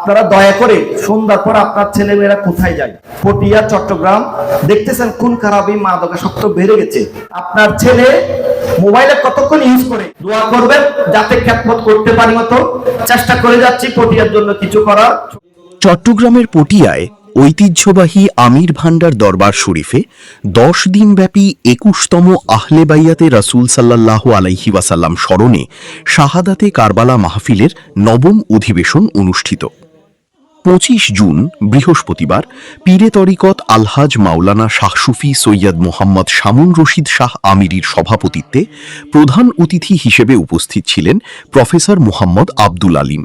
আপনারা দয়া করে সন্ধ্যার পর আপনার ছেলেমেয়েরা কোথায় যায়? পটিয়া, চট্টগ্রাম, দেখতেছেন কোন খারাপই মাদকাসক্ত বেড়ে গেছে। আপনার ছেলে মোবাইলে কতক্ষণ ইউজ করে, দোয়া করবেন যাতে খেদমত করতে পারি মতো চেষ্টা করে যাচ্ছি পটিয়ার জন্য কিছু করার। চট্টগ্রামের পটিয়ায় ঐতিহ্যবাহী আমির ভান্ডার দরবার শরীফে 10 দিনব্যাপী 21তম আহলে বাইয়াতে রাসূল সাল্লাল্লাহু আলাইহি ওয়াসাল্লাম স্মরণে শাহাদাতে কারবালা মাহফিলের নবম অধিবেশন অনুষ্ঠিত। 25 জুন বৃহস্পতিবার পীরে তরিকত আলহাজ মাওলানা শাহ সুফি সৈয়দ মোহাম্মদ শামুন রশিদ শাহ আমিরির সভাপতিত্বে প্রধান অতিথি হিসেবে উপস্থিত ছিলেন প্রফেসর মোহাম্মদ আব্দুল আলিম।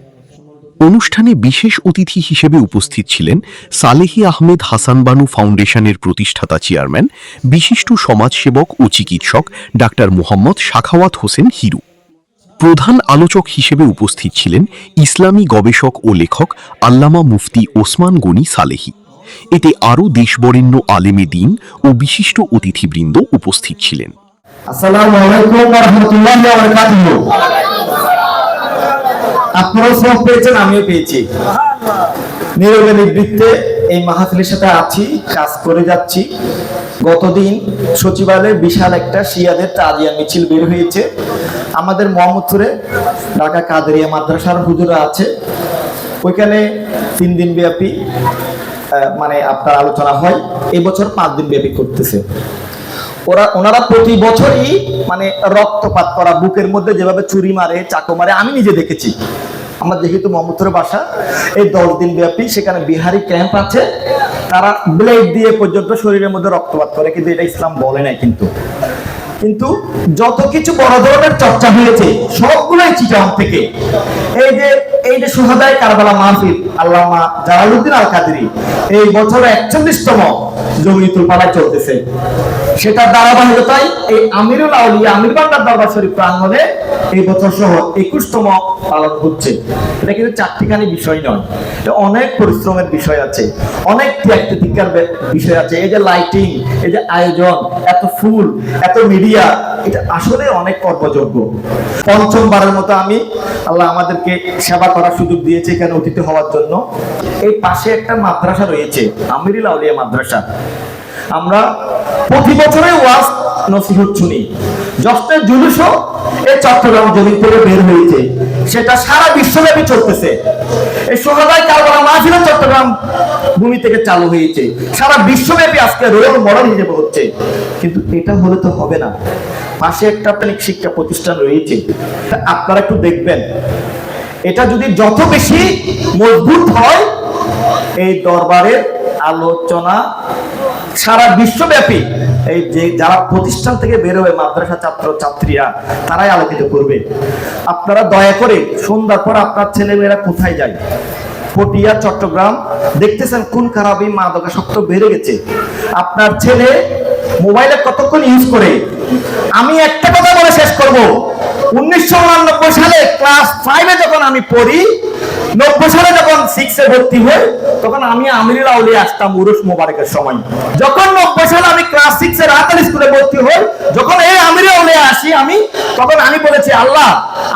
অনুষ্ঠানে বিশেষ অতিথি হিসেবে উপস্থিত ছিলেন সালেহি আহমেদ হাসান বানু ফাউন্ডেশনের প্রতিষ্ঠাতা চেয়ারম্যান, বিশিষ্ট সমাজসেবক ও চিকিৎসক ডাক্তার মোহাম্মদ সাখাওয়াত হোসেন হিরু। প্রধান আলোচক হিসেবে উপস্থিত ছিলেন ইসলামী গবেষক ও লেখক আল্লামা মুফতি ওসমান গনি সালেহি। এতে আরও দেশবরেণ্য আলেমে দ্বীন ও বিশিষ্ট অতিথিবৃন্দ উপস্থিত ছিলেন। আসসালামু আলাইকুম ওয়া রাহমাতুল্লাহি ওয়া বারাকাতুহু। আপনারাও সব পেয়েছেন, আমিও পেয়েছি। নীরবে নিবৃত্তে এই মাহফিলের সাথে আছি, কাজ করে যাচ্ছি। গতদিন সচিবালয়ে বিশাল একটা শিয়াদের তাজিয়া মিছিল বের হয়েছে। আমাদের মোহাম্মদপুরে ঢাকা কাদেরিয়া মাদ্রাসার হুজুরা আছে, ওইখানে 3 দিন ব্যাপী আপনার আলোচনা হয়। এবছর 5 দিন ব্যাপী করতেছে। ওনারা প্রতি বছরই রক্তপাত করা, বুকের মধ্যে যেভাবে ছুরি মারে, চাকু মারে, আমি নিজে দেখেছি। আমার যেহেতু মোহাম্মদপুরের বাসা, এই 10 দিন ব্যাপী সেখানে বিহারি ক্যাম্প আছে, তারা ব্লেড দিয়ে পর্যন্ত শরীরের মধ্যে রক্তপাত করে, কিন্তু এটা ইসলাম বলে নাই। কিন্তু যত কিছু বড় ধরনের চর্চা হয়েছে সবগুলোই চিটাং থেকে। এই যে সুহাদায়ে কারবালা মাহফিল আল্লামা জালালউদ্দিন আল কাদেরী এই বছর 41তম জমিয়তুল ফালাহ চলতেছে। সেটা ধারাবাহিকতায় এই আমিরুল আউলিয়া আমির ভান্ডার দরবার শরীফ প্রাঙ্গণে এই বছর সহ 21তম পালন হচ্ছে। এটা কিন্তু চারটিখানি বিষয় নয়, এটা অনেক পরিশ্রমের বিষয় আছে, অনেক ত্যাগ-তিতিক্ষার বিষয় আছে। এই যে লাইটিং, এই যে আয়োজন, এত ফুল, এত মিডিয়া, এটা আসলে অনেক কর্মযোগ্য। পঞ্চমবারের মতো আল্লাহ আমাদেরকে সেবা করার সুযোগ দিয়েছে এখানে অতিথি হওয়ার জন্য। এই পাশে একটা মাদ্রাসা রয়েছে, আমিরুল আউলিয়া মাদ্রাসা। আমরা প্রতি বছরে ওয়াজ নসিহত শুনি। জশ্নে জুলুসও এই চট্টগ্রাম জমিন থেকে বের হয়েছে, সেটা সারা বিশ্বব্যাপী চলতেছে। এই সুহাদায়ে কারবালা মাহফিল চট্টগ্রাম ভূমি থেকে চালু হয়েছে, সারা বিশ্বব্যাপী আজকে রোল মডেল হিসেবে হচ্ছে। কিন্তু এটা হলে তো হবে না, পাশে একটা শিক্ষা প্রতিষ্ঠান রয়েছে, আপনারা একটু দেখবেন। এটা যদি যত বেশি মজবুত হয়, এই দরবারের আলোচনা সারা বিশ্বব্যাপী এই যে যারা প্রতিষ্ঠান থেকে বের হবে মাদ্রাসা ছাত্র ছাত্রীরা, তারাই আলোকিত করবে। আপনারা দয়া করে সন্ধ্যার পর আপনার ছেলেমেয়েরা কোথায় যায়? পটিয়া, চট্টগ্রাম, দেখতেছেন কোন খারাপই মাদকাসক্ত বেড়ে গেছে। আপনার ছেলে মোবাইলে কতক্ষণ ইউজ করে। আমি একটা কথা বলে শেষ করব। 1989 সালে ক্লাস 5-এ যখন আমি পড়ি, 90 সালে যখন 6-এ ভর্তি হই, তখন আমি আমিরুল আউলিয়া আসতাম উরুস মোবারকের সময়। যখন 90 সালে আমি ক্লাস 6-এ রাতেল স্কুলে ভর্তি হই, যখন এই আমিরুল আউলিয়া আসি তখন আমি বলেছি, আল্লাহ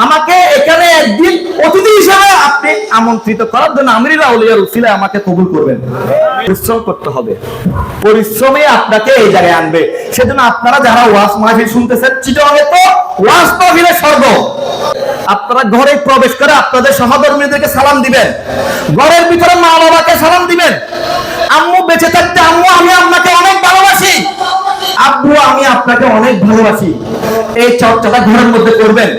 আমাকে এখানে একদিন অতিথি হিসেবে আপনি আমন্ত্রিত করার জন্য আমিরুল আউলিয়ার উসিলায় আমাকে কবুল করবেন। পরিশ্রম করতে হবে, পরিশ্রমে আপনাকে এই জায়গায় আনবে। সেজন্য আপনারা যারা ওয়াজ মাহফিল শুনতেছেন, চিটাগাংয়ে তো ওয়াজ মাহফিলের স্বর্গ। আপনারা ঘরে প্রবেশ করে আপনাদের সহধর্মীদেরকে সালাম দিবেন, ঘরের ভিতরে মা বাবাকে সালাম দিবেন। আম্মু বেঁচে থাকতে, আম্মু আমি আপনাকে অনেক ভালোবাসি, আব্বু আমি আপনাকে অনেক ভালোবাসি। এই চর্চাটা ঘরের মধ্যে করবেন।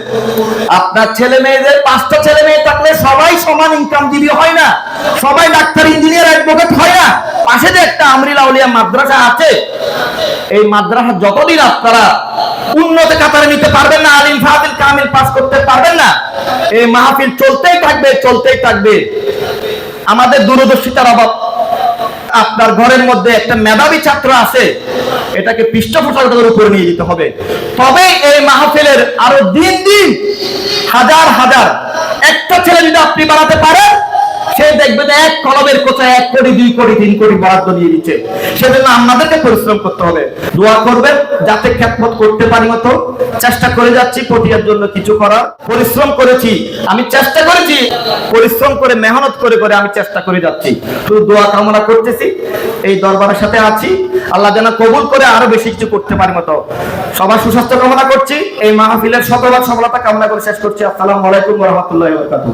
আপনার ছেলে মেয়েদের 5টা ছেলে মেয়ে থাকলে সবাই সমান ইনকামজীবী হয় না, সবাই ডাক্তার, ইঞ্জিনিয়ার, অ্যাডভোকেট হয় না। পাশে যে একটা আমিরুল আউলিয়া মাদ্রাসা আছে, এই মাদ্রাসা যতদিন আপনারা উন্নত কাতারে নিতে পারবেন না, আলিম ফাজিল কামিল পাস করতে পারবেন না, এই মাহফিল চলতেই থাকবে, চলতেই থাকবে। আমাদের দূরদর্শিতার অভাব। আপনার ঘরের মধ্যে একটা মেধাবী ছাত্র আছে, এটাকে পৃষ্ঠপোষকতার উপরে নিয়ে যেতে হবে। তবে এই মাহফিলের আরো দিন দিন হাজার হাজার একটা ছেলে যদি আপনি বানাতে পারেন, সে দেখবে যাতে 1 কলমের কোথায় 1 কোটি 2 কোটি 3 কোটি বরাদ্দ দিয়ে দিচ্ছে। সেজন্য আমাদেরকে পরিশ্রম করতে হবে। দোয়া করবেন যাতে খেদমত করতে পারি মতো চেষ্টা করে যাচ্ছি, পটিয়ার জন্য কিছু করার পরিশ্রম করেছি, আমি চেষ্টা করেছি, পরিশ্রম করে মেহনত করে করে আমি চেষ্টা করে যাচ্ছি। শুধু দোয়া কামনা করতেছি, এই দরবারের সাথে আছি, আল্লাহ যেন কবুল করে আরো বেশি কিছু করতে পারি মতো। সবার সুস্বাস্থ্য কামনা করছি, এই মাহফিলের শতভাগ সফলতা কামনা করে শেষ করছি। আসসালামু আলাইকুম ওয়া রাহমাতুল্লাহি ওয়া বারাকাতুহু।